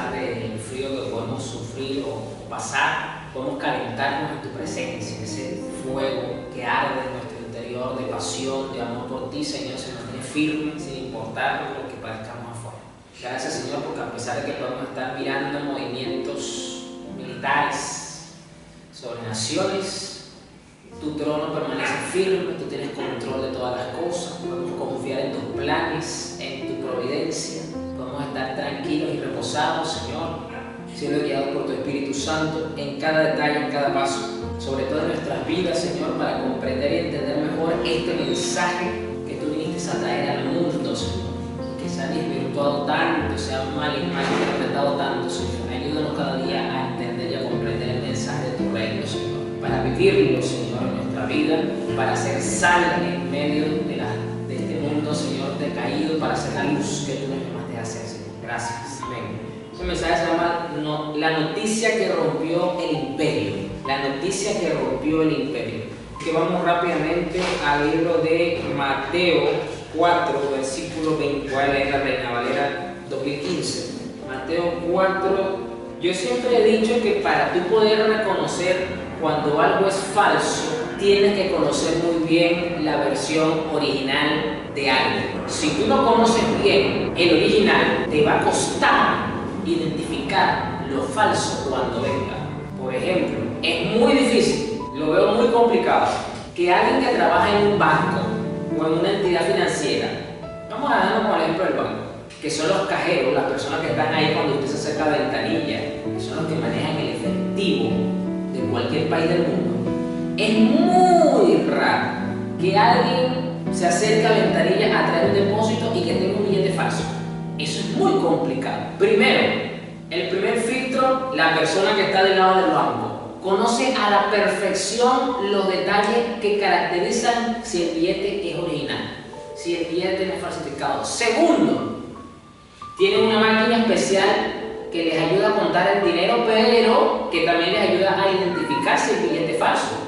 pesar del frío que podemos sufrir o pasar, podemos calentarnos en tu presencia, ese fuego que arde en nuestro interior de pasión, de amor por ti, Señor, se mantiene firme sin importar lo que padezcamos afuera. Gracias, Señor, porque a pesar de que podemos estar mirando movimientos militares sobre naciones, tu trono permanece firme, tú tienes control de todas las cosas, podemos confiar en tus planes, en tu providencia, podemos estar tranquilos y reposados, Señor, siendo guiados por tu Espíritu Santo en cada detalle, en cada paso, sobre todo en nuestras vidas, Señor, para comprender y entender mejor este mensaje que tú viniste a traer al mundo, Señor, que se ha desvirtuado tanto, se ha mal interpretado tanto, Señor. Ayúdanos cada día a entender y a comprender el mensaje de tu reino, Señor, para vivirlo, Señor, en nuestra vida, para ser sal en medio de este mundo, Señor, decaído, para ser la luz que tú nos llamaste a hacer, Señor. Gracias. Amén. Ese mensaje se llama La noticia que rompió el imperio. La noticia que rompió el imperio. Que vamos rápidamente al libro de Mateo 4, versículo 20. Voy a leer la Reina Valera 2015. Mateo 4. Yo siempre he dicho que para tú poder reconocer cuando algo es falso, tienes que conocer muy bien la versión original de algo. Si tú no conoces bien el original, te va a costar identificar lo falso cuando venga. Por ejemplo, es muy difícil, lo veo muy complicado, que alguien que trabaja en un banco o en una entidad financiera, vamos a darnos como ejemplo el banco, que son los cajeros, las personas que están ahí cuando usted se acerca a la ventanilla, que son los que manejan el efectivo de cualquier país del mundo. Es muy raro que alguien se acerque a la ventanilla a traer un depósito y que tenga un billete falso. Eso es muy complicado. Primero, el primer filtro, la persona que está del lado del banco conoce a la perfección los detalles que caracterizan si el billete es original, si el billete no es falsificado. Segundo, tienen una máquina especial que les ayuda a contar el dinero, pero que también les ayuda a identificar si el billete es falso.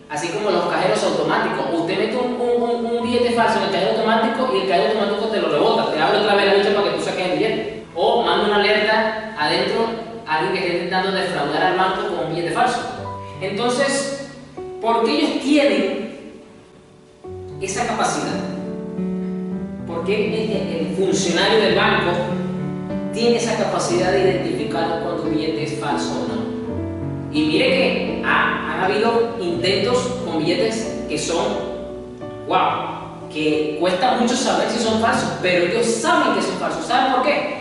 Así como los cajeros automáticos. Usted mete un billete falso en el cajero automático y el cajero automático te lo rebota, te abre otra vez la lucha para que tú saques el billete. O manda una alerta adentro a alguien que esté intentando defraudar al banco con un billete falso. Entonces, ¿por qué ellos tienen esa capacidad? ¿Por qué el funcionario del banco tiene esa capacidad de identificar cuando un billete es falso o no? Y mire que han habido intentos con billetes que son, wow, que cuesta mucho saber si son falsos, pero ellos saben que son falsos. ¿Saben por qué?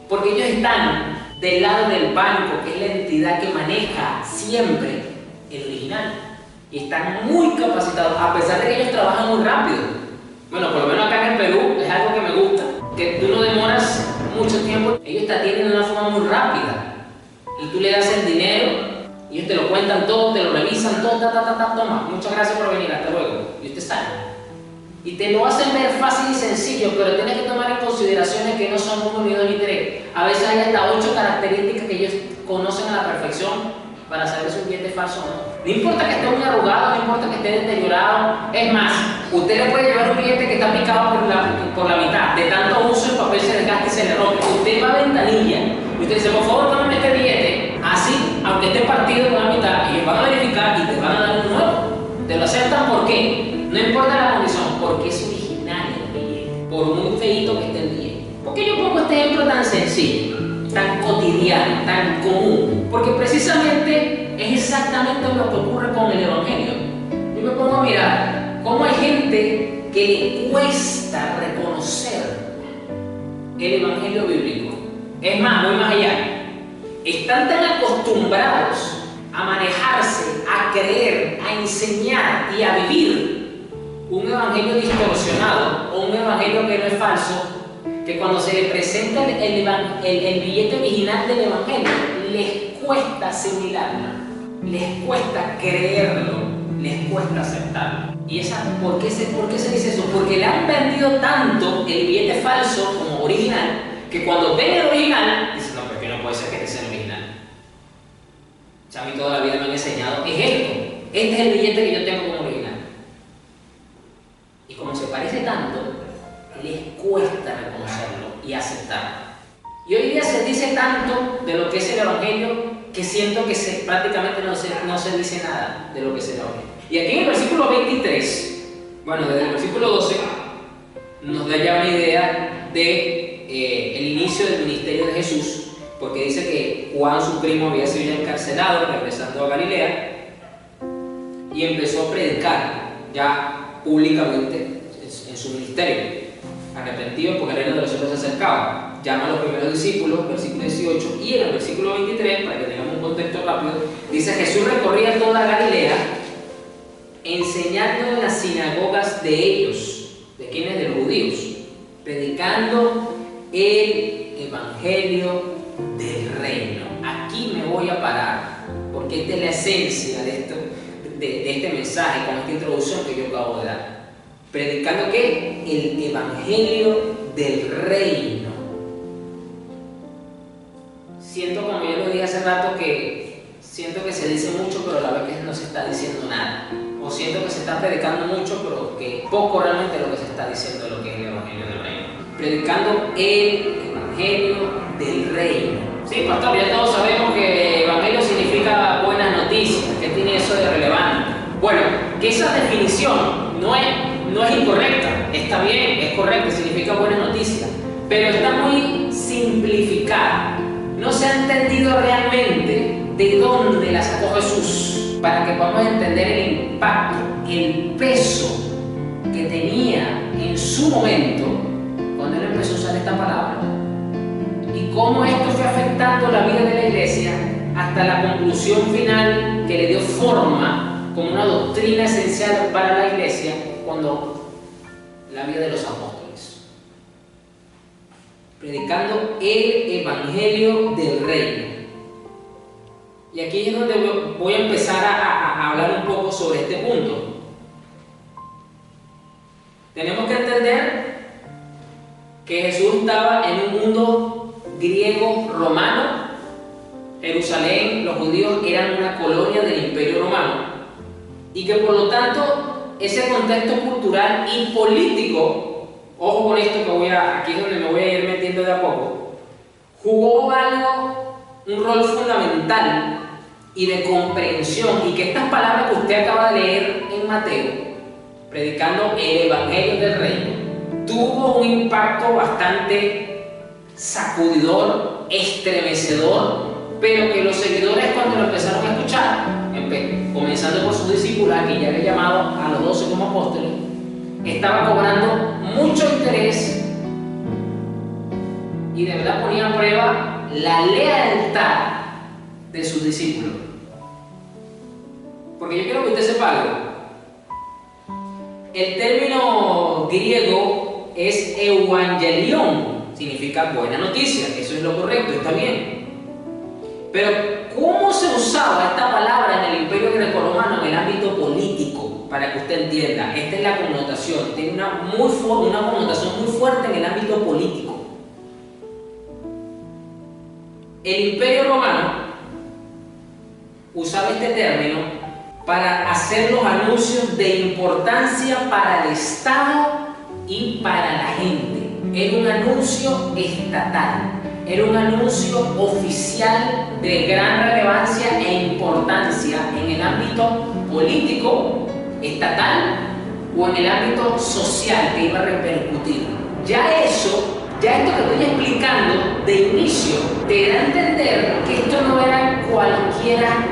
Porque ellos están del lado del banco, que es la entidad que maneja siempre el original. Y están muy capacitados, a pesar de que ellos trabajan muy rápido. Bueno, por lo menos acá en el Perú es algo que me gusta, que tú no demoras mucho tiempo. Ellos te atienden de una forma muy rápida. Y tú le das el dinero, y ellos te lo cuentan todo, te lo revisan todo, toma, muchas gracias por venir, hasta luego. Y usted sale. Y te lo hacen ver fácil y sencillo, pero tienes que tomar en consideraciones que no son 1, ni 2, ni 3. A veces hay hasta 8 características que ellos conocen a la perfección para saber si un billete es falso o no. No importa que esté muy arrugado, no importa que esté deteriorado. Es más, usted le puede llevar un billete que está picado por la mitad. De tanto uso el papel se desgasta y se le rompe. Usted va a ventanilla y usted dice, por favor, tómame este billete. Así, aunque esté partido por la mitad, ellos van a verificar y te van a dar un nuevo. Te lo aceptan, ¿por qué? No importa la condición, porque es original el billete, por muy feíto que esté el billete. ¿Por qué yo pongo este ejemplo tan sencillo, tan cotidiano, tan común? Porque precisamente es exactamente lo que ocurre con el Evangelio. Yo me pongo a mirar cómo hay gente que le cuesta reconocer el Evangelio bíblico. Es más, voy más allá. Están tan acostumbrados a manejarse, a creer, a enseñar y a vivir un evangelio distorsionado o un evangelio que no es falso, que cuando se le presenta el billete original del evangelio, les cuesta asimilarlo, les cuesta creerlo, les cuesta aceptarlo. ¿Y por qué se dice eso? Porque le han vendido tanto el billete falso como original, que cuando ven el original, dicen, no, pero que no puede ser que este sea el original. O sea, a mí toda la vida me han enseñado, es esto, este es el billete que yo tengo como original. Y como se parece tanto, les cuesta reconocerlo y aceptarlo. Y hoy día se dice dice tanto de lo que es el Evangelio que siento que prácticamente no se dice nada de lo que es el Evangelio. Y aquí en el versículo 23, bueno, desde el versículo 12, nos da ya una idea de el inicio del ministerio de Jesús, porque dice que Juan, su primo, había sido ya encarcelado regresando a Galilea y empezó a predicar ya públicamente en su ministerio, arrepentido porque el reino de los cielos se acercaba. Llama a los primeros discípulos, versículo 18, y en el versículo 23, para que tengamos un contexto rápido, dice: Jesús recorría toda Galilea, enseñando en las sinagogas de ellos, ¿de quiénes? De los judíos, predicando el evangelio del reino. Aquí me voy a parar, porque esta es la esencia de este mensaje, con esta introducción que yo acabo de dar. Predicando ¿qué? El evangelio del reino. Siento, como yo lo dije hace rato, que siento que se dice mucho, pero a la vez que no se está diciendo nada. O siento que se está predicando mucho, pero que poco realmente lo que se está diciendo de lo que es el evangelio del reino. Predicando el evangelio del reino. Sí, pastor, ya todos sabemos que evangelio significa buenas noticias. ¿Qué tiene eso de relevante? Bueno, que esa definición no es incorrecta, está bien, es correcta, significa buena noticia, pero está muy simplificada. No se ha entendido realmente de dónde la sacó Jesús, para que podamos entender el impacto, el peso que tenía en su momento cuando él empezó a usar esta palabra, y cómo esto fue afectando la vida de la iglesia hasta la conclusión final que le dio forma como una doctrina esencial para la iglesia cuando la vida de los apóstoles. Predicando el evangelio del reino. Y aquí es donde voy a empezar a hablar un poco sobre este punto. Tenemos que entender que Jesús estaba en un mundo griego-romano. Jerusalén, los judíos eran una colonia del Imperio Romano, y que por lo tanto ese contexto cultural y político, ojo con esto que aquí es donde me voy a ir metiendo de a poco, jugó un rol fundamental y de comprensión, y que estas palabras que usted acaba de leer en Mateo, predicando el evangelio del reino, tuvo un impacto bastante sacudidor, estremecedor, pero que los seguidores, cuando lo empezaron a escuchar, comenzando por sus discípulos, que ya había llamado a los 12 como apóstoles, estaba cobrando mucho interés y de verdad ponía a prueba la lealtad de sus discípulos. Porque yo quiero que usted sepa algo. El término griego es evangelion, significa buena noticia, eso es lo correcto, está bien. Pero ¿cómo se usaba esta palabra en el Imperio Grecorromano en el ámbito político? Para que usted entienda, esta es la connotación, tiene una connotación muy fuerte en el ámbito político. El Imperio Romano usaba este término para hacer los anuncios de importancia para el Estado y para la gente. Era un anuncio estatal. Era un anuncio oficial de gran relevancia e importancia en el ámbito político, estatal, o en el ámbito social que iba a repercutir. Ya esto que estoy explicando de inicio te da a entender que esto no era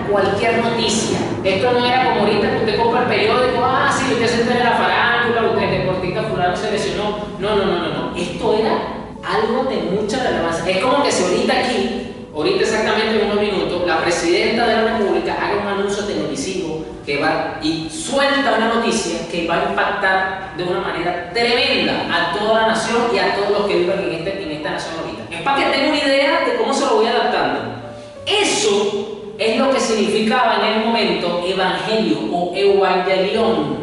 cualquier noticia. Esto no era como ahorita que usted compra el periódico, sí, usted se entera de la farándula, usted el deportista fulano se lesionó. No. Esto era algo de mucha relevancia. Es como que si ahorita exactamente en unos minutos, la presidenta de la República haga un anuncio televisivo que va y suelta una noticia que va a impactar de una manera tremenda a toda la nación y a todos los que viven en esta nación ahorita. Es para que tengan una idea de cómo se lo voy adaptando. Eso es lo que significaba en el momento evangelio o evangelion,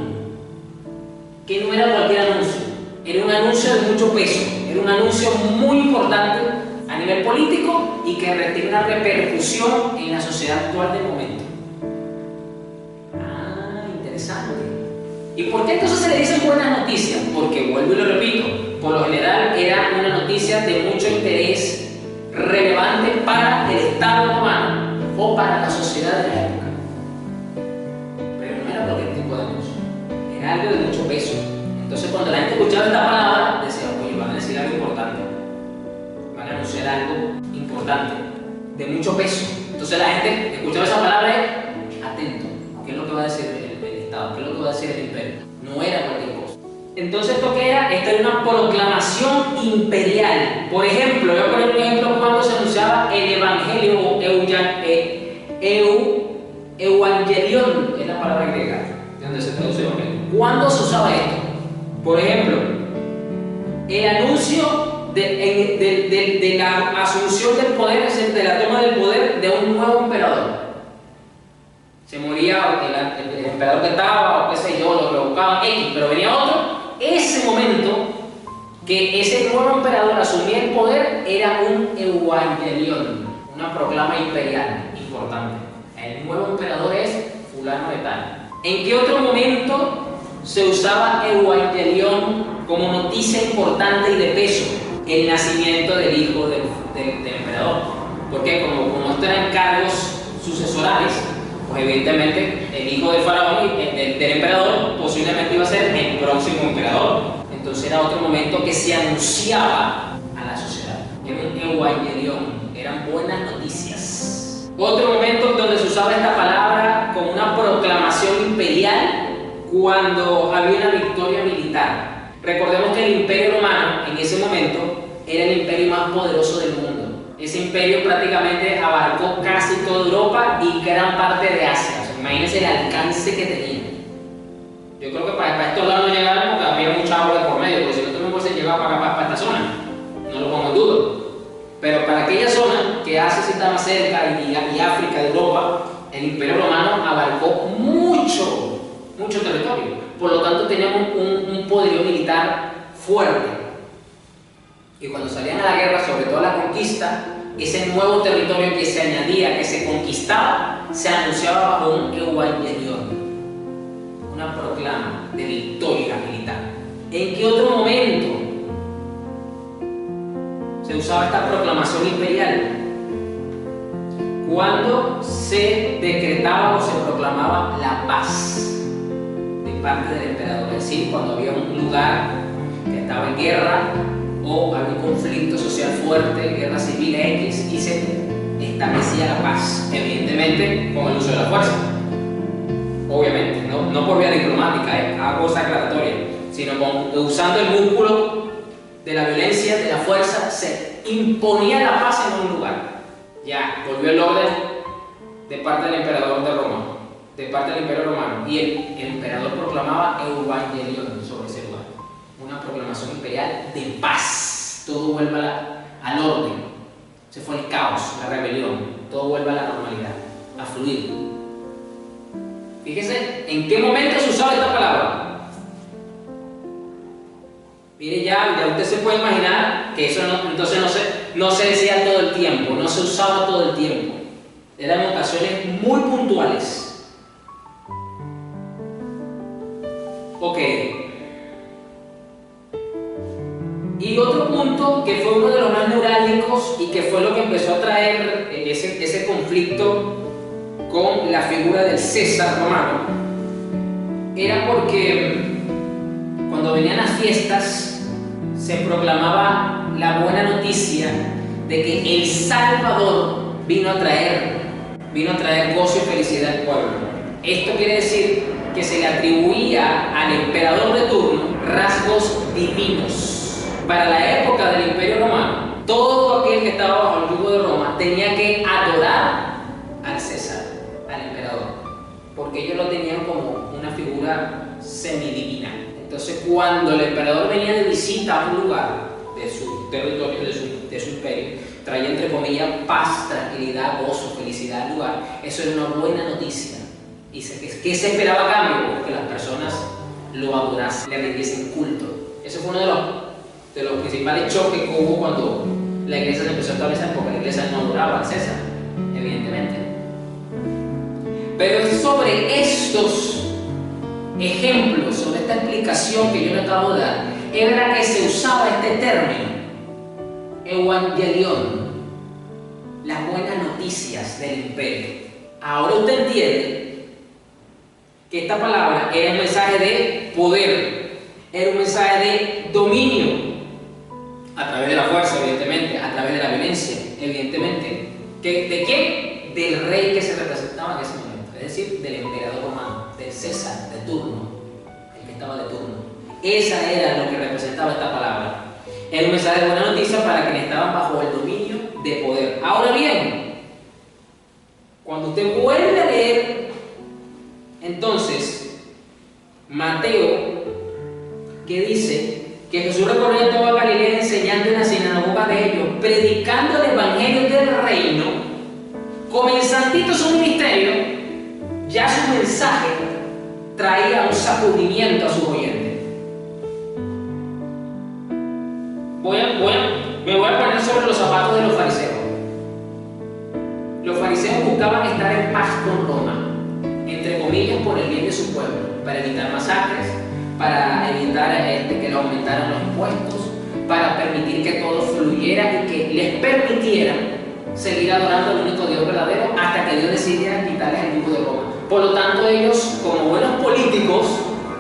que no era cualquier anuncio, era un anuncio de mucho peso, era un anuncio muy importante a nivel político y que tiene una repercusión en la sociedad actual del momento. Interesante. ¿Y por qué entonces se le dicen buenas noticias? Porque, vuelvo y lo repito, por lo general era una noticia de mucho interés relevante Estado romano o para la sociedad de la época. Pero no era cualquier tipo de anuncio, era algo de mucho peso. Entonces cuando la gente escuchaba esta palabra, decía, oye, van a decir algo importante, van a anunciar algo importante, de mucho peso. Entonces la gente escuchaba esa palabra y atento, ¿qué es lo que va a decir el Estado? ¿Qué es lo que va a decir el imperio? No era cualquier cosa. Entonces, ¿esto qué era? Esta era una proclamación imperial. Por ejemplo, voy a poner un ejemplo cuando se anunciaba el Evangelio o Evangelion, es la palabra griega, de donde se traduce Evangelio. ¿Cuándo se usaba esto? Por ejemplo, el anuncio de la asunción del poder, de la toma del poder de un nuevo emperador. Se moría el emperador que estaba, o qué sé yo, lo revocaban X, pero venía otro. Ese momento que ese nuevo emperador asumía el poder era un Evangelion, una proclama imperial importante. El nuevo emperador es fulano de tal. ¿En qué otro momento se usaba Evangelion como noticia importante y de peso? El nacimiento del hijo del emperador. Porque como estos eran cargos sucesorales, pues evidentemente el hijo del faraón y del emperador posiblemente iba a ser el próximo emperador. Entonces era otro momento que se anunciaba a la sociedad. Era un Evangelion, eran buenas noticias. Otro momento donde se usaba esta palabra como una proclamación imperial, cuando había una victoria militar. Recordemos que el Imperio Romano en ese momento era el imperio más poderoso del mundo. Ese imperio prácticamente abarcó casi toda Europa y gran parte de Asia. O sea, imagínense el alcance que tenía. Yo creo que para estos lados no llegaron porque había mucha agua de por medio, porque si no, tú no puedes llegar para acá, para esta zona. No lo pongo en duda. Pero para aquella zona, que Asia sí estaba cerca y África, de Europa, el Imperio Romano abarcó mucho territorio. Por lo tanto, teníamos un poderío militar fuerte. Y cuando salían a la guerra, sobre todo a la conquista, ese nuevo territorio que se añadía, que se conquistaba, se anunciaba bajo un Evangelion, una proclama de victoria militar. ¿En qué otro momento se usaba esta proclamación imperial? Cuando se decretaba o se proclamaba la paz de parte del emperador, es decir, cuando había un lugar que estaba en guerra o algún conflicto social fuerte, guerra civil X, y se establecía la paz, evidentemente con el uso de la fuerza. Obviamente, no por vía diplomática, a cosa aclaratoria, sino usando el músculo de la violencia, de la fuerza, se imponía la paz en un lugar. Ya, volvió el orden de parte del emperador de Roma, de parte del Imperio Romano, y el emperador proclamaba Evangelion sobre ese lugar. Una proclamación imperial de paz. Todo vuelve al orden. Se fue el caos, la rebelión. Todo vuelve a la normalidad, a fluir. Fíjese en qué momento se usaba esta palabra. Mire, ya usted se puede imaginar que eso entonces no se decía todo el tiempo, no se usaba todo el tiempo. Eran ocasiones muy puntuales. Ok. Y otro punto que fue uno de los más neurálgicos y que fue lo que empezó a traer ese conflicto con la figura del César romano, era porque cuando venían las fiestas se proclamaba la buena noticia de que el Salvador vino a traer gozo y felicidad al pueblo. Esto quiere decir que se le atribuía al emperador de turno rasgos divinos. Para la época del Imperio Romano, todo aquel que estaba bajo el yugo de Roma tenía que adorar al César, al emperador, porque ellos lo tenían como una figura semidivina. Entonces, cuando el emperador venía de visita a un lugar de su territorio, de su imperio, traía entre comillas paz, tranquilidad, gozo, felicidad al lugar. Eso era una buena noticia. ¿Y qué se esperaba a cambio? Que las personas lo adorasen, le rindiesen culto. Ese fue uno de los principales choques que hubo cuando la iglesia se empezó a establecer, porque la iglesia no adoraba al César, evidentemente. Pero es sobre estos ejemplos, sobre esta explicación que yo le acabo de dar, era que se usaba este término, Evangelion, la buena noticia. noticias del imperio. Ahora usted entiende que esta palabra era un mensaje de poder, era un mensaje de dominio, a través de la fuerza, evidentemente, a través de la violencia, evidentemente. ¿De quién? Del rey que se representaba en ese momento, es decir, del emperador romano, del César de turno, el que estaba de turno. Esa era lo que representaba esta palabra. Era un mensaje de buena noticia para quienes estaban bajo el dominio de poder. Ahora bien, cuando usted vuelve a leer, entonces, Mateo, que dice que Jesús recorría toda Galilea enseñando en la sinagoga de ellos, predicando el evangelio del reino, comenzandito su ministerio, ya su mensaje traía un sacudimiento a sus oyentes. Me voy a poner sobre los zapatos de los fariseos. Los fariseos buscaban estar en paz con Roma, entre comillas, por el bien de su pueblo, para evitar masacres, para evitar que le aumentaran los impuestos, para permitir que todo fluyera y que les permitiera seguir adorando al único Dios verdadero hasta que Dios decidiera quitarles el yugo de Roma. Por lo tanto, ellos, como buenos políticos,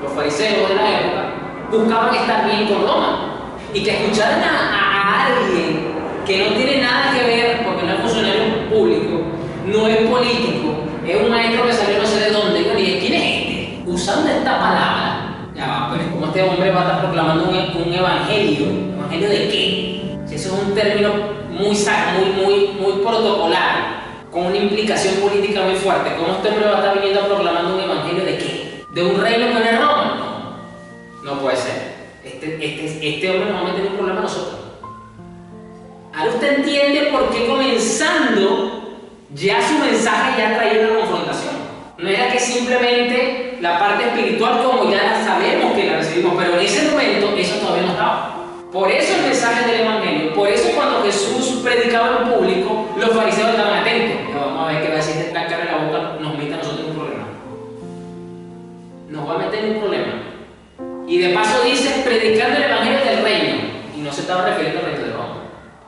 los fariseos de la época, buscaban estar bien con Roma y que escucharan a alguien que no tiene nada que ver, porque no es funcionario público, no es político, es un maestro que salió no sé de dónde, y yo dije, ¿quién es este? Usando esta palabra, ya va, pero es como este hombre va a estar proclamando un evangelio. ¿Evangelio de qué? Si eso es un término muy protocolar, con una implicación política muy fuerte, ¿cómo este hombre va a estar viniendo a proclamando un evangelio de qué? ¿De un reino que no es Roma? No puede ser. Este hombre nos va a meter en un problema a nosotros. Ahora usted entiende por qué comenzando ya su mensaje ya traía una confrontación. No era que simplemente la parte espiritual, como ya la sabemos que la recibimos, pero en ese momento eso todavía no estaba. Por eso el mensaje del evangelio, por eso cuando Jesús predicaba en público, los fariseos estaban atentos. Vamos a ver qué va a decir esta cara en la boca, nos mete a nosotros en un problema. Nos va a meter en un problema. Y de paso dice, predicando el evangelio del reino, y no se estaba refiriendo al reino de Roma.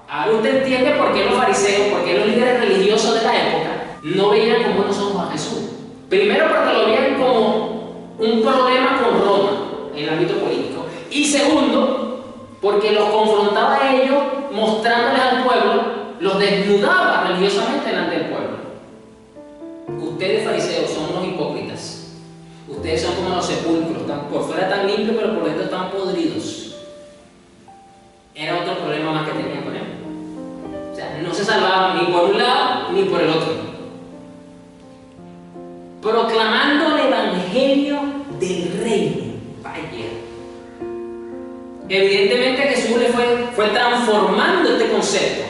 Ahora usted entiende por qué los fariseos, por qué los líderes religiosos de la época no veían con buenos ojos a Jesús. Primero porque lo veían como un problema con Roma en el ámbito político. Y segundo, porque los confrontaba a ellos mostrándoles al pueblo, los desnudaba religiosamente delante del pueblo. Ustedes fariseos son unos hipócritas. Ustedes son como los sepulcros, por fuera tan limpios, pero por dentro tan podridos. Era otro problema más que tenían con él. O sea, no se salvaban ni por un lado ni por el otro. Proclamando el evangelio del reino. Vaya. Evidentemente Jesús le fue transformando este concepto.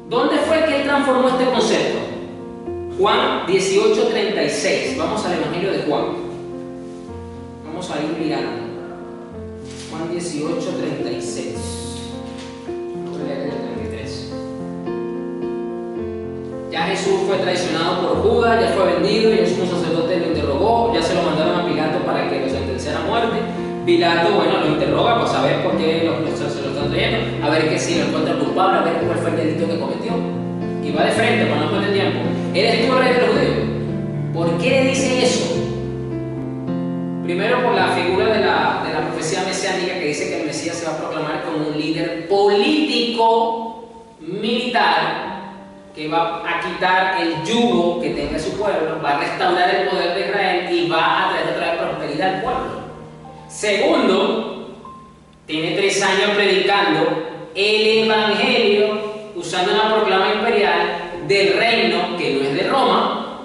¿Dónde fue que él transformó este concepto? Juan 18:36. Vamos al evangelio de Juan. Vamos a ir mirando. Juan 18:36. Vamos a leer el 33. Ya Jesús fue traicionado por Judas, ya fue vendido, y el sumo sacerdote lo interrogó, ya se lo mandaron a Pilato para que lo sentenciara a muerte. Pilato, bueno, lo interroga para saber por qué se lo están trayendo, a ver que si lo encuentra culpable, a ver cuál fue el delito que cometió. Y va de frente, para no perder tiempo. ¿Eres tú el rey de los judíos? ¿Por qué le dice eso? Primero por la figura de la profecía mesiánica que dice que el Mesías se va a proclamar como un líder político, militar, que va a quitar el yugo que tenga su pueblo, va a restaurar el poder de Israel y va a traer otra vez prosperidad al pueblo. Segundo, tiene 3 años predicando el evangelio usando una proclama imperial del reino que no es de Roma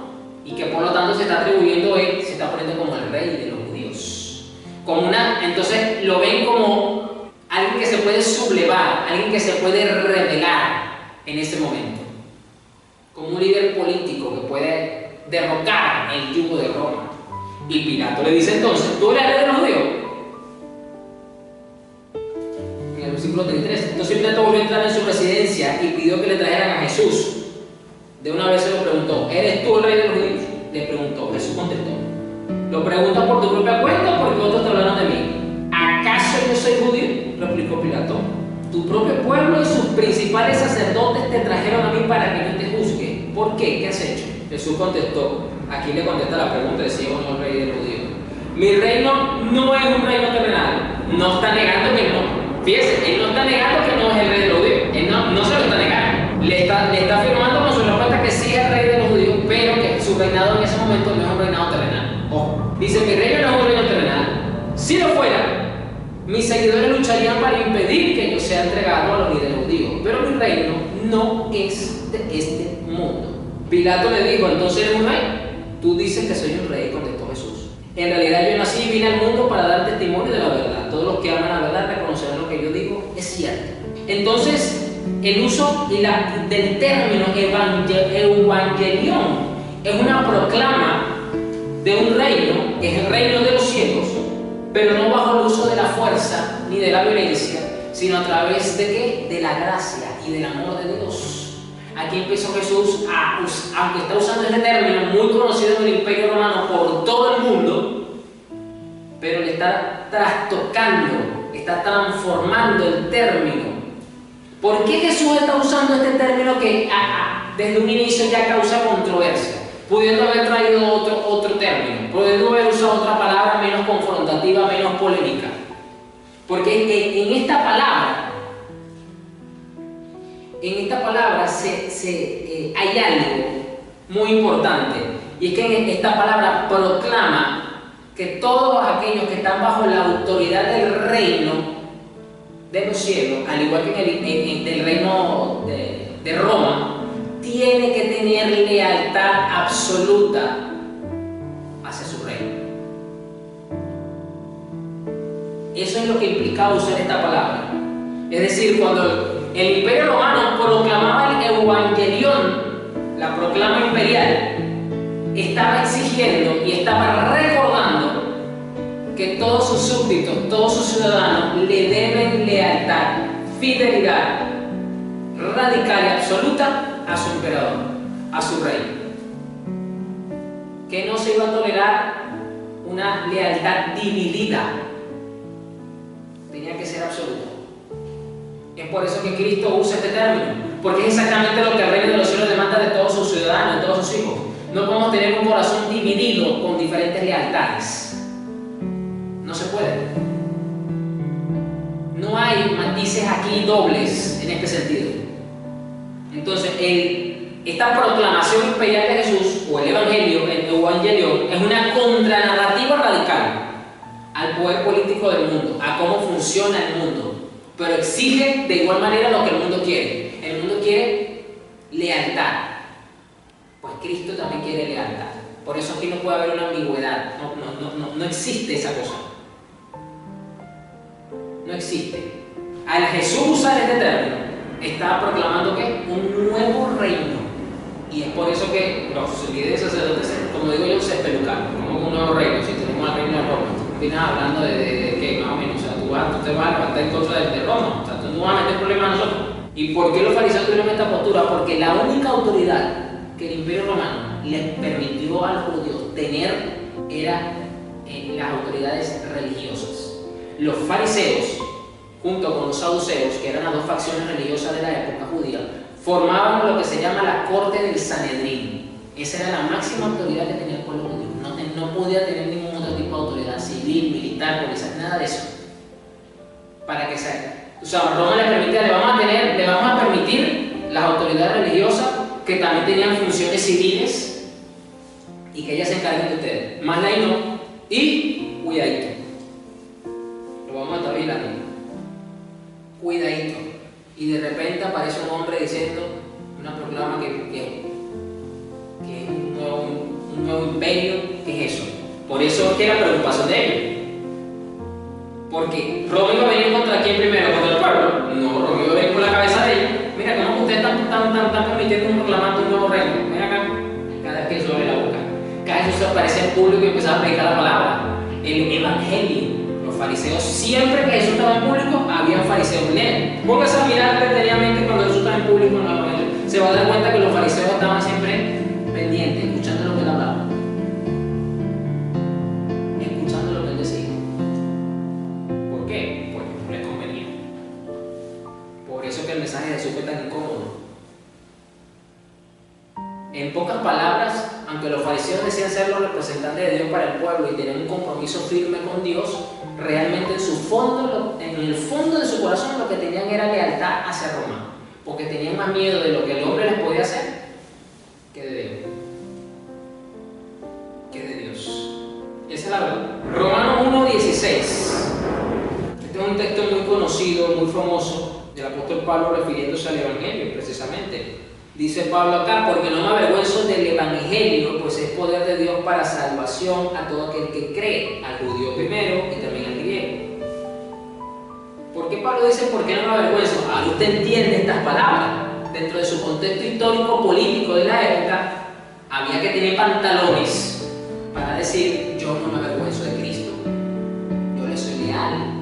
y que por lo tanto se está atribuyendo él, se está poniendo como el rey de los judíos. Entonces lo ven como alguien que se puede sublevar, alguien que se puede rebelar en ese momento, como un líder político que puede derrocar el yugo de Roma. Y Pilato le dice entonces, ¿tú eres el rey de los judíos? En el versículo 33. Entonces Pilato volvió a entrar en su residencia y pidió que le trajeran a Jesús. De una vez se lo preguntó, ¿eres tú el rey de los judíos? Le preguntó, Jesús contestó, ¿lo preguntas por tu propia cuenta o porque otros te hablaron de mí? ¿Acaso yo soy judío? Replicó Pilato. Tu propio pueblo y sus principales sacerdotes te trajeron a mí ¿por qué? ¿Qué has hecho? Jesús contestó, aquí le contesta la pregunta de si es o no el rey de los judíos. Mi reino no es un reino terrenal. No está negando que no. Fíjese, él no está negando que no es el rey de los judíos. Él no se lo está negando. Le está afirmando con su respuesta que sí es el rey de los judíos, pero que su reinado en ese momento no es un reinado terrenal. Ojo, dice, mi reino no es un reino terrenal. Si lo fuera, mis seguidores lucharían para impedir que yo sea entregado a los líderes judíos. Pero mi reino no es de este mundo. Pilato le dijo, ¿entonces eres un rey? Tú dices que soy un rey, contestó Jesús. En realidad yo nací y vine al mundo para dar testimonio de la verdad. Todos los que aman la verdad reconocerán lo que yo digo es cierto. Entonces, el uso del término evangelión es una proclama de un reino, que es el reino de los cielos, pero no bajo el uso de la fuerza ni de la violencia, sino a través de ¿qué? De la gracia y del amor de Dios. Aquí empezó Jesús, aunque está usando este término muy conocido en el Imperio Romano por todo el mundo, pero le está trastocando, está transformando el término. ¿Por qué Jesús está usando este término que desde un inicio ya causa controversia? Pudiendo haber traído otro término, pudiendo haber usado otra palabra menos confrontativa, menos polémica. Porque en esta palabra hay algo muy importante, y es que en esta palabra proclama que todos aquellos que están bajo la autoridad del reino de los cielos, al igual que en el reino de Roma, tiene que tener lealtad absoluta hacia su reino. Eso es lo que implicaba usar esta palabra. Es decir, cuando el Imperio Romano proclamaba el Evangelión, la proclama imperial, estaba exigiendo y estaba recordando que todos sus súbditos, todos sus ciudadanos le deben lealtad, fidelidad radical y absoluta a su emperador, a su rey. Que no se iba a tolerar una lealtad dividida, tenía que ser absoluta. Es por eso que Cristo usa este término, porque es exactamente lo que el reino de los cielos demanda de todos sus ciudadanos, de todos sus hijos. No podemos tener un corazón dividido con diferentes lealtades. No se puede. No hay matices aquí dobles en este sentido. Entonces, esta proclamación imperial de Jesús, o el Evangelio, el Evangelión, es una contranarrativa radical al poder político del mundo, a cómo funciona el mundo, pero exige de igual manera lo que el mundo quiere. El mundo quiere lealtad, pues Cristo también quiere lealtad. Por eso aquí no puede haber una ambigüedad, no existe esa cosa. No existe. Al Jesús usar este término, está proclamando que un nuevo reino. Y es por eso que los líderes sacerdotes, como digo yo, se espelucan. Como un nuevo reino, si tenemos el reino de Roma. Vienes hablando de que más o menos, o sea, tú te vas a levantar en contra de Roma, o sea, tú no vas a meter problemas a nosotros. ¿Y por qué los fariseos tuvieron esta postura? Porque la única autoridad que el Imperio Romano les permitió a los judíos tener era las autoridades religiosas. Los fariseos, junto con los saduceos, que eran las dos facciones religiosas de la época judía, formaban lo que se llama la corte del Sanedrín. Esa era la máxima autoridad que tenía el pueblo judío. No podía tener ningún otro tipo de autoridad civil, militar, policial, nada de eso. Para que sea. O sea, Roma le vamos a permitir las autoridades religiosas que también tenían funciones civiles y que ellas se encarguen de ustedes. Más de ahí no. Y cuidadito. Lo vamos a estar vigilando. Cuidadito. Y de repente aparece un hombre diciendo una proclama que es un nuevo imperio. ¿Qué es eso? Por eso es que la preocupación de ellos. Porque Roma iba a venir contra quién primero, contra el pueblo. No, Roma iba a venir con la cabeza de ellos. Mira, ¿cómo que ustedes están permitiendo proclamando un nuevo reino? Ven acá. Cada vez que eso abre la boca, cada vez que eso aparece en público y empezaba a predicar la palabra, el evangelio. Los fariseos, siempre que Jesús estaba en público, había fariseos en él. Póngase a mirar detenidamente cuando Jesús estaba en público en el evangelio. Se va a dar cuenta que los fariseos estaban siempre pendientes, escuchando lo que él hablaba. Escuchando lo que él decía. ¿Por qué? Porque no les convenía. Por eso que el mensaje de Jesús fue tan incómodo. En pocas palabras, aunque los fariseos decían ser los representantes de Dios para el pueblo y tener un compromiso firme con Dios, realmente en el fondo de su corazón lo que tenían era lealtad hacia Roma, porque tenían más miedo de lo que el hombre les podía hacer que de Dios. Esa es la verdad. Romanos 1:16. Este es un texto muy conocido, muy famoso, del apóstol Pablo refiriéndose al Evangelio, precisamente. Dice Pablo acá: porque no me avergüenzo del Evangelio, pues es poder de Dios para salvación a todo aquel que cree, al judío primero y también al griego. ¿Por qué Pablo dice por qué no me avergüenzo? Ahora usted entiende estas palabras. Dentro de su contexto histórico político de la época, había que tener pantalones para decir: yo no me avergüenzo de Cristo, yo le soy leal.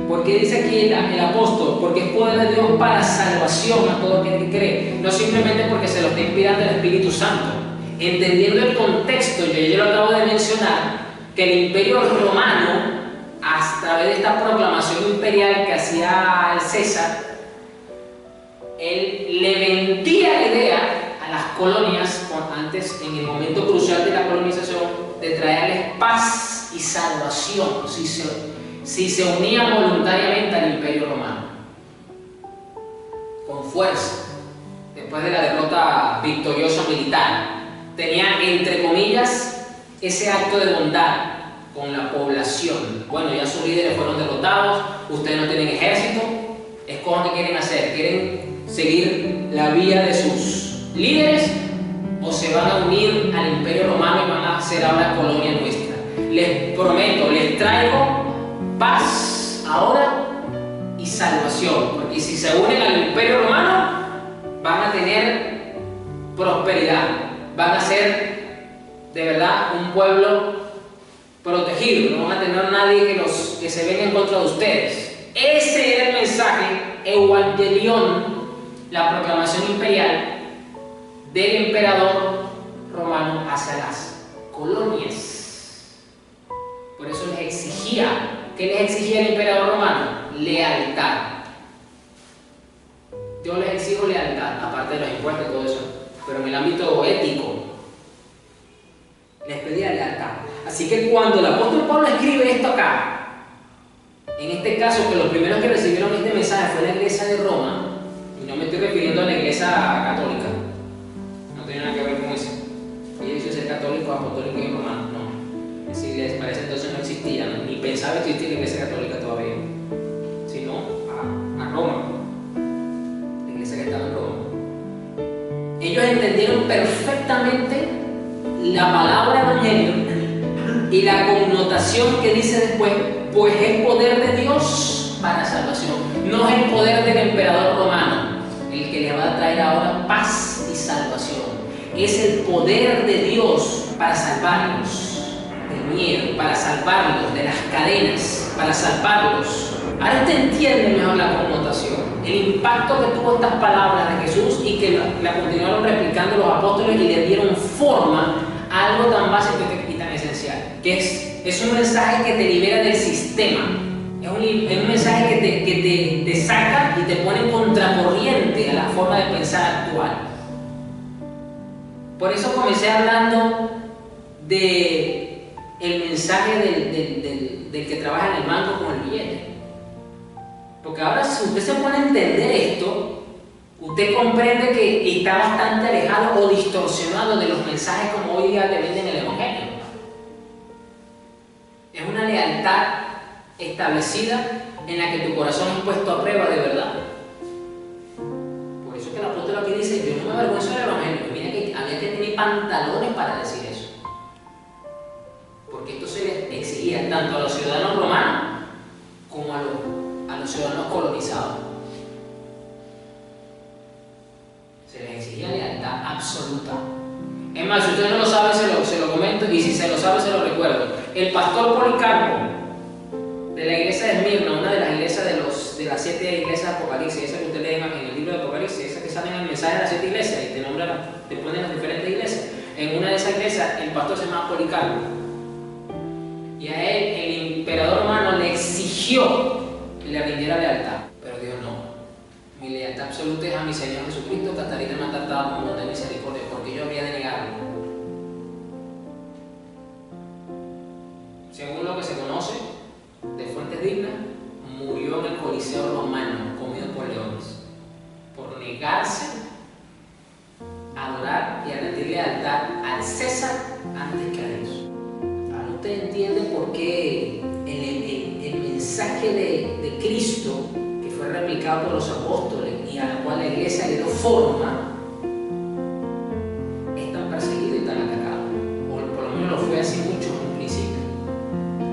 ¿Por qué dice aquí el apóstol? Porque es poder de Dios para salvación a todo aquel que cree, no simplemente porque se lo está inspirando el Espíritu Santo. Entendiendo el contexto, yo ya lo acabo de mencionar, que el Imperio Romano, a través de esta proclamación imperial que hacía el César, él le vendía la idea a las colonias, antes, en el momento crucial de la colonización, de traerles paz y salvación si se unían voluntariamente al Imperio Romano, con fuerza, después de la derrota victoriosa militar. Tenía, entre comillas, ese acto de bondad con la población. Bueno, ya sus líderes fueron derrotados, ustedes no tienen ejército, escojan qué quieren hacer. ¿Quieren seguir la vía de sus líderes o se van a unir al Imperio Romano y van a ser ahora colonia nuestra? Les prometo, les traigo paz ahora y salvación, porque si se unen al Imperio Romano van a tener prosperidad, van a ser de verdad un pueblo protegido, no van a tener nadie que se venga en contra de ustedes. Ese era el mensaje Evangelion, la proclamación imperial del emperador romano hacia las colonias. Por eso les exigía. ¿Qué les exigía el emperador romano? Lealtad. Yo les exijo lealtad, aparte de los impuestos y todo eso, pero en el ámbito ético les pedía lealtad. Así que cuando el apóstol Pablo escribe esto acá, en este caso que los primeros que recibieron este mensaje fue la iglesia de Roma, y no me estoy refiriendo a la iglesia católica, no tiene nada que ver con eso. Y ellos ser católico, apostólico y romano, no. Si les parece, entonces no existía, ni pensaba existir la iglesia católica todavía, sino a Roma, la iglesia que estaba en Roma. Ellos entendieron perfectamente la palabra evangelio y la connotación que dice después, pues es poder de Dios para salvación. No es el poder del emperador romano el que le va a traer ahora paz y salvación. Es el poder de Dios para salvarlos del miedo, para salvarlos de las cadenas, para salvarlos. Ahora usted entiende mejor la connotación, el impacto que tuvo estas palabras de Jesús y que la continuaron replicando los apóstoles y le dieron forma a algo tan básico y tan esencial, que es un mensaje que te libera del sistema, es un mensaje que te saca y te pone en contracorriente a la forma de pensar actual. Por eso comencé hablando de el mensaje del que trabaja en el banco con el billete. Porque ahora, si usted se pone a entender esto, usted comprende que está bastante alejado o distorsionado de los mensajes como hoy día te venden el Evangelio. Es una lealtad establecida en la que tu corazón es puesto a prueba de verdad. Por eso que el apóstol aquí dice: yo no me avergüenzo del Evangelio. Mira que había que tener pantalones para decir eso. Porque esto se les exigía tanto a los ciudadanos romanos como a los ciudadanos colonizados. Se les exigía lealtad absoluta. Es más, si usted no lo sabe, se lo comento, y si se lo sabe, se lo recuerdo. El pastor Policarpo, de la iglesia de Esmirna, una de las iglesias de las 7 iglesias de Apocalipsis, esa que usted lee en el libro de Apocalipsis, esa que sale en el mensaje de las 7 iglesias y te ponen las diferentes iglesias. En una de esas iglesias, el pastor se llama Policarpo. Y a él, el emperador romano le exigió que le rindiera lealtad. Pero Dios no. Mi lealtad absoluta es a mi Señor Jesucristo, que hasta ahorita me ha tratado con bondad y misericordia, porque yo habría calentar al César antes que a Dios. Ahora usted entiende por qué el mensaje de Cristo, que fue replicado por los apóstoles y a la cual la iglesia le dio forma, es tan perseguido y tan atacado. O por lo menos lo fue así mucho en un principio.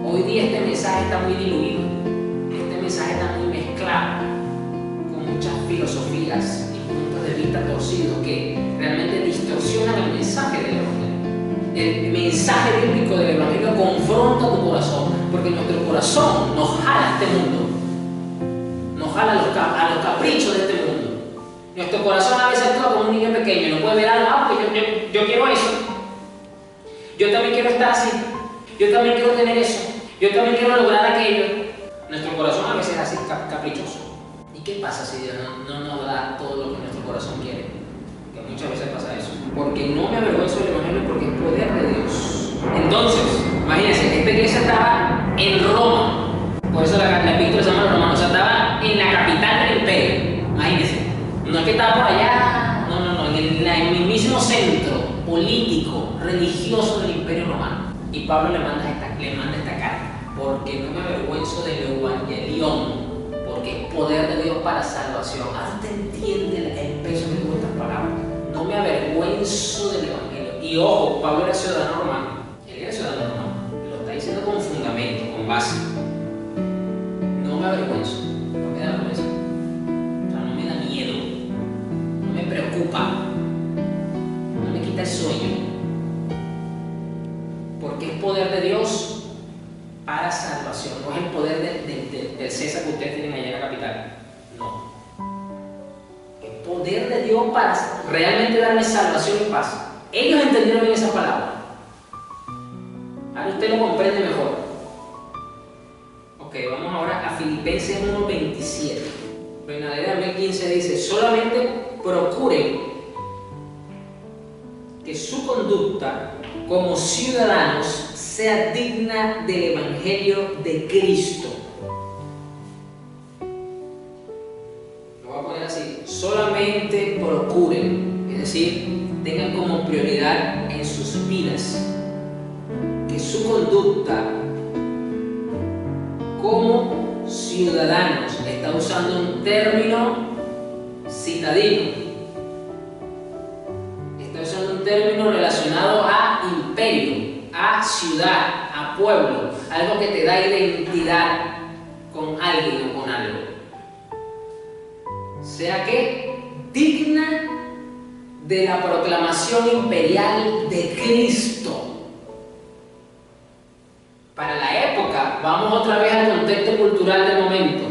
Hoy día este mensaje está muy diluido, este mensaje está muy mezclado con muchas filosofías y puntos de vista torcidos que realmente distorsionan el mensaje del Evangelio. El mensaje bíblico del Evangelio confronta tu corazón, porque nuestro corazón nos jala a este mundo, nos jala a los caprichos de este mundo. Nuestro corazón a veces actúa como un niño pequeño, no puede ver algo, pues yo quiero eso, yo también quiero estar así, yo también quiero tener eso, yo también quiero lograr aquello. Nuestro corazón a veces es así caprichoso. ¿Y qué pasa si Dios no nos da todo lo que nuestro corazón quiere? Que muchas veces pasa eso. Porque no me avergüenzo del Evangelio, porque es poder de Dios. Entonces, imagínense, esta iglesia estaba en Roma. Por eso la epístola se llama Romanos. O sea, estaba en la capital del imperio. Imagínense. No es que estaba por allá, no, en el mismo centro político, religioso del imperio romano. Y Pablo le manda esta carta. Porque no me avergüenzo del evangelión, porque es poder de Dios para salvación. Ahora usted entiende el peso que tuvo estas palabras. No me avergüenzo del evangelio. Y ojo, Pablo era ciudadano romano. Él era ciudadano romano. Lo está diciendo con fundamento, con base. No me avergüenzo. No me da vergüenza. O sea, no me da miedo. No me preocupa. No me quita el sueño. Porque es poder de Dios para salvación. No es el poder del César que ustedes tienen allá en la capital. No. El poder de Dios para realmente darme salvación y paz. Ellos entendieron bien esa palabra. Ahora usted lo comprende mejor. Ok, vamos ahora a Filipenses 1:27. Reina Valera 1015 dice: solamente procuren que su conducta como ciudadanos sea digna del Evangelio de Cristo. Lo voy a poner así: solamente procuren, es decir, tengan como prioridad en sus vidas que su conducta como ciudadanos, está usando un término citadino, está usando un término relacionado a imperio, a ciudad, a pueblo, algo que te da identidad con alguien o con algo. Sea que digna de la proclamación imperial de Cristo. Para la época, vamos otra vez al contexto cultural del momento.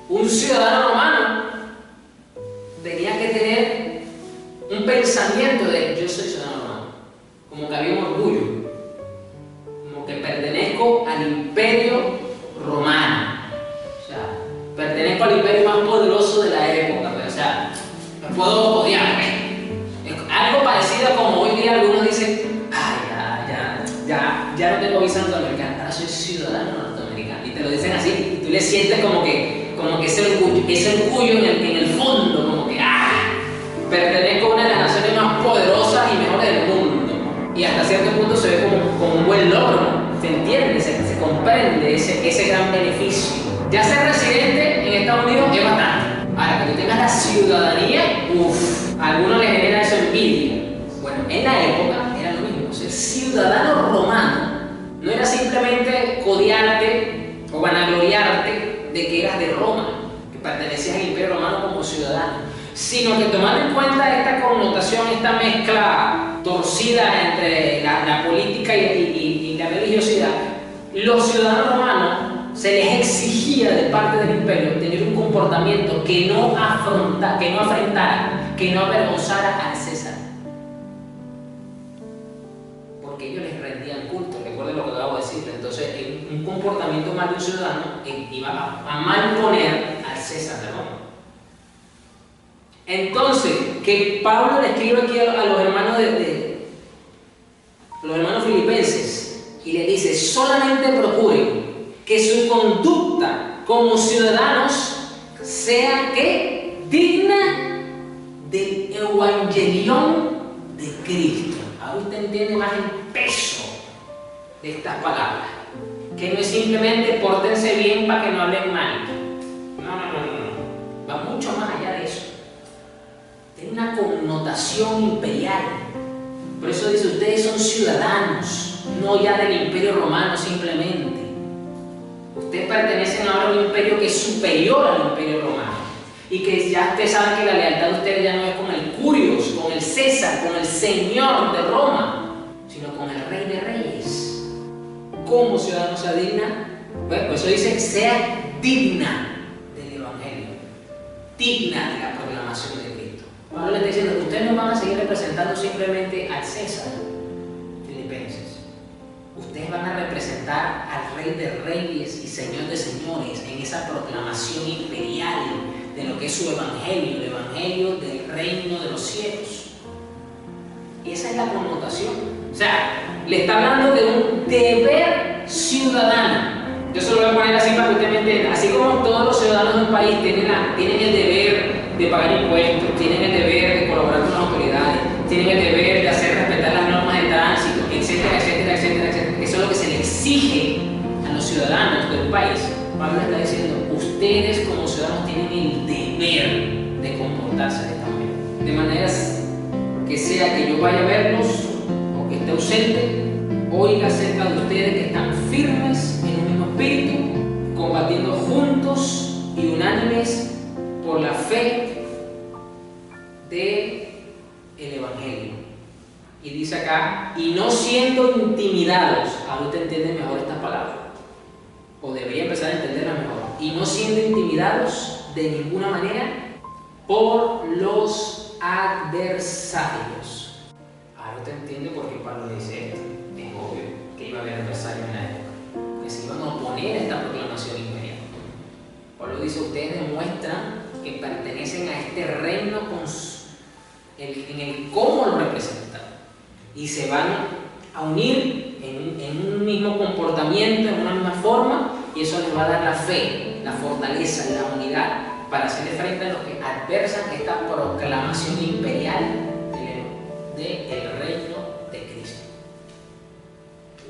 Un ciudadano romano tenía que tener un pensamiento de: yo soy ciudadano romano, como que había un orgullo, como que pertenezco al imperio romano, o sea, pertenezco al imperio más poderoso de la época, o sea, me puedo odiar. Algo parecido a como hoy día algunos dicen: ya no tengo visa norteamericana, ahora soy ciudadano norteamericano, y te lo dicen así, y tú le sientes como que ese orgullo en el fondo, como que pertenezco a una de las naciones más poderosas y mejores del mundo, y hasta cierto punto se ve como un buen logro, ¿no? Se entiende, se comprende ese gran beneficio. Ya ser residente en Estados Unidos es bastante. Ahora, que tú tengas la ciudadanía, a algunos les genera eso envidia. Bueno, en la época era lo mismo. Ser ciudadano romano no era simplemente codearte o vanagloriarte de que eras de Roma, que pertenecías al imperio romano como ciudadano, sino que tomando en cuenta esta connotación, esta mezcla torcida entre la política y la religiosidad, los ciudadanos romanos se les exigía de parte del imperio tener un comportamiento que no afrentara, que no avergonzara al César. Porque ellos les rendían culto, recuerden lo que acabo de decir. Entonces, un comportamiento mal de un ciudadano iba a malponer al César de Roma. Entonces, que Pablo le escribe aquí a los hermanos los hermanos filipenses y le dice: solamente procuren que su conducta como ciudadanos sea digna del evangelión de Cristo. Ahora usted entiende más el peso de estas palabras. Que no es simplemente pórtense bien para que no hablen mal. No. Va mucho más allá de eso. Tiene una connotación imperial. Por eso dice, ustedes son ciudadanos, no ya del Imperio Romano simplemente. Ustedes pertenecen ahora a un imperio que es superior al Imperio Romano. Y que ya ustedes saben que la lealtad de ustedes ya no es con el Curios, con el César, con el Señor de Roma, sino con el Rey de Reyes. ¿Cómo ciudadano sea digna? Bueno, por eso dice, sea digna del Evangelio, digna de la proclamación de Cristo. Pablo le está diciendo que ustedes no van a seguir representando simplemente al César, filipenses. Ustedes van a representar al Rey de Reyes y Señor de Señores en esa proclamación imperial de lo que es su Evangelio, el Evangelio del reino de los cielos. Y esa es la connotación. O sea, le está hablando de un deber ciudadano. Yo se lo voy a poner así para que usted me entienda. Así como todos los ciudadanos de un país tienen el deber de pagar impuestos, tienen el deber de colaborar con las autoridades, tienen el deber de hacer respetar las normas de tránsito, etcétera, etcétera, etcétera, etcétera. Eso es lo que se le exige a los ciudadanos de un país. Pablo está diciendo, ustedes como ciudadanos tienen el deber de comportarse de esta manera. De manera que sea que yo vaya a verlos o que esté ausente, oiga acerca de ustedes que están firmes en un mismo espíritu, combatiendo juntos y unánimes por la fe del Evangelio. Y dice acá, y no siendo intimidados. Ahora usted entiende mejor estas palabras, o debería empezar a entenderla mejor. Y no siendo intimidados de ninguna manera por los adversarios. Ahora usted entiende por qué Pablo dice esto. Es obvio que iba a haber adversarios en la época, que se iban a oponer a esta proclamación imperial. Pablo dice, ustedes demuestran que pertenecen a este reino en el cómo lo representan, y se van a unir en un mismo comportamiento, en una misma forma, y eso les va a dar la fe, la fortaleza, la unidad para hacerle frente a los que adversan esta proclamación imperial del reino de Cristo.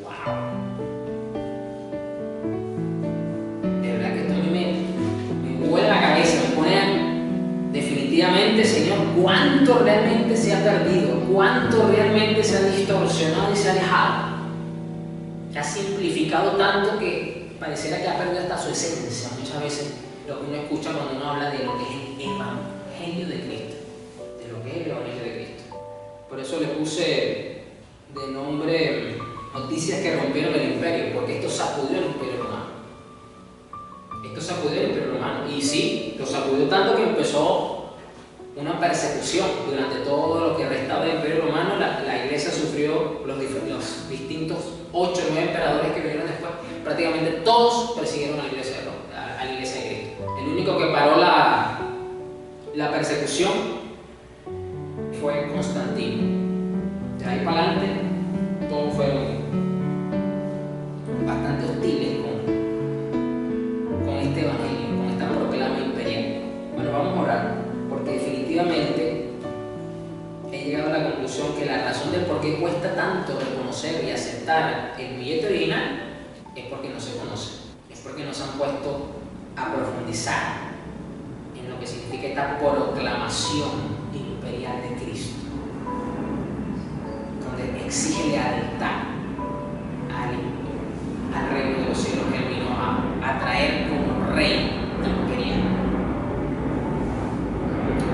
¡Wow! De verdad que esto a mí me vuela la cabeza, me pone definitivamente, Señor, cuánto realmente se ha perdido, cuánto realmente se ha distorsionado y se ha alejado. Se ha simplificado tanto que pareciera que ha perdido hasta su esencia. Muchas veces lo que uno escucha cuando uno habla de lo que es el Evangelio de Cristo, de lo que es el Evangelio de Cristo. Por eso le puse de nombre noticias que rompieron el imperio, porque esto sacudió el imperio romano. Esto sacudió el imperio romano, y sí, lo sacudió tanto que empezó una persecución. Durante todo lo que restaba del imperio romano, la iglesia sufrió los distintos 8 o 9 emperadores que vinieron después. Prácticamente todos persiguieron a la iglesia de Roma, a la iglesia de Cristo. El único que paró la persecución fue Constantino. De ahí para adelante, todos fueron bastante hostiles con este evangelio, con esta proclama imperial. Bueno, vamos a orar, porque definitivamente he llegado a la conclusión que la razón del por qué cuesta tanto reconocer y aceptar el billete original es porque no se conoce, es porque no se han puesto a profundizar en lo que significa esta proclamación imperial de Cristo, donde exige lealtad al reino de los cielos que él vino a traer como rey imperial.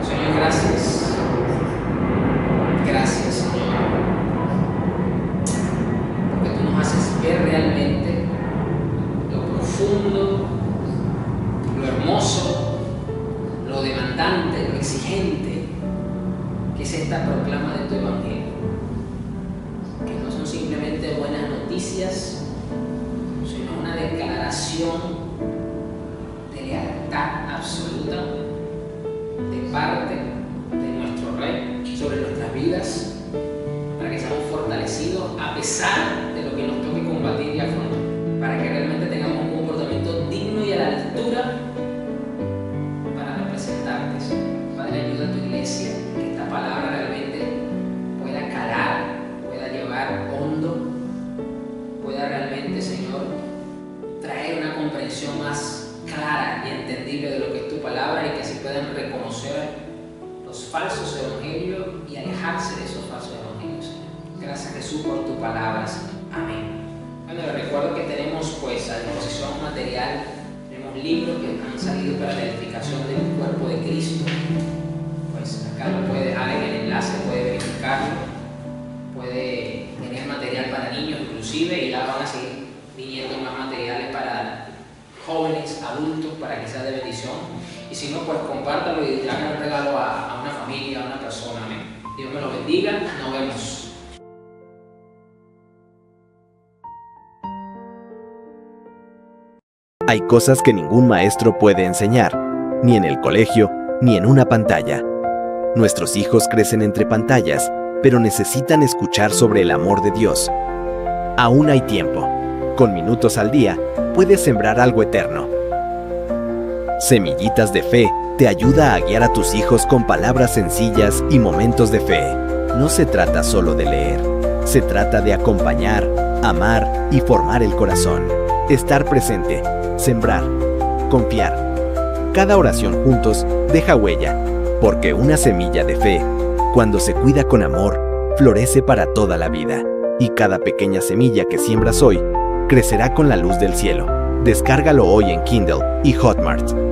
Señor, gracias. Gracias, Señor, porque tú nos haces ver realmente lo profundo, lo hermoso, lo demandante, lo exigente que es esta proclama de tu evangelio, que no son simplemente buenas noticias, sino una declaración de lealtad absoluta de parte de nuestro Rey sobre nuestras vidas, para que seamos fortalecidos a pesar de lo que nos toque combatir y afrontar, para que realmente tengamos un comportamiento digno y a la altura para representarte, Señor. Padre, ayuda a tu iglesia, que esta palabra realmente pueda calar, pueda alejarse de esos falsos evangelios, Señor. Gracias, Jesús, por tu palabra, Señor. Amén. Bueno, les recuerdo que tenemos pues a disposición material, tenemos libros que han salido para la edificación del cuerpo de Cristo. Pues acá lo puede dejar en el enlace, puede verificarlo, puede tener material para niños inclusive, y ya van a seguir viniendo más materiales para jóvenes, adultos, para que sea de bendición. Y si no, pues compártalo y hagan un regalo a una familia, a una persona. Amén. Dios me lo bendiga. Nos vemos. Hay cosas que ningún maestro puede enseñar, ni en el colegio, ni en una pantalla. Nuestros hijos crecen entre pantallas, pero necesitan escuchar sobre el amor de Dios. Aún hay tiempo. Con minutos al día, puedes sembrar algo eterno. Semillitas de Fe te ayuda a guiar a tus hijos con palabras sencillas y momentos de fe. No se trata solo de leer, se trata de acompañar, amar y formar el corazón. Estar presente, sembrar, confiar. Cada oración juntos deja huella, porque una semilla de fe, cuando se cuida con amor, florece para toda la vida. Y cada pequeña semilla que siembras hoy, crecerá con la luz del cielo. Descárgalo hoy en Kindle y Hotmart.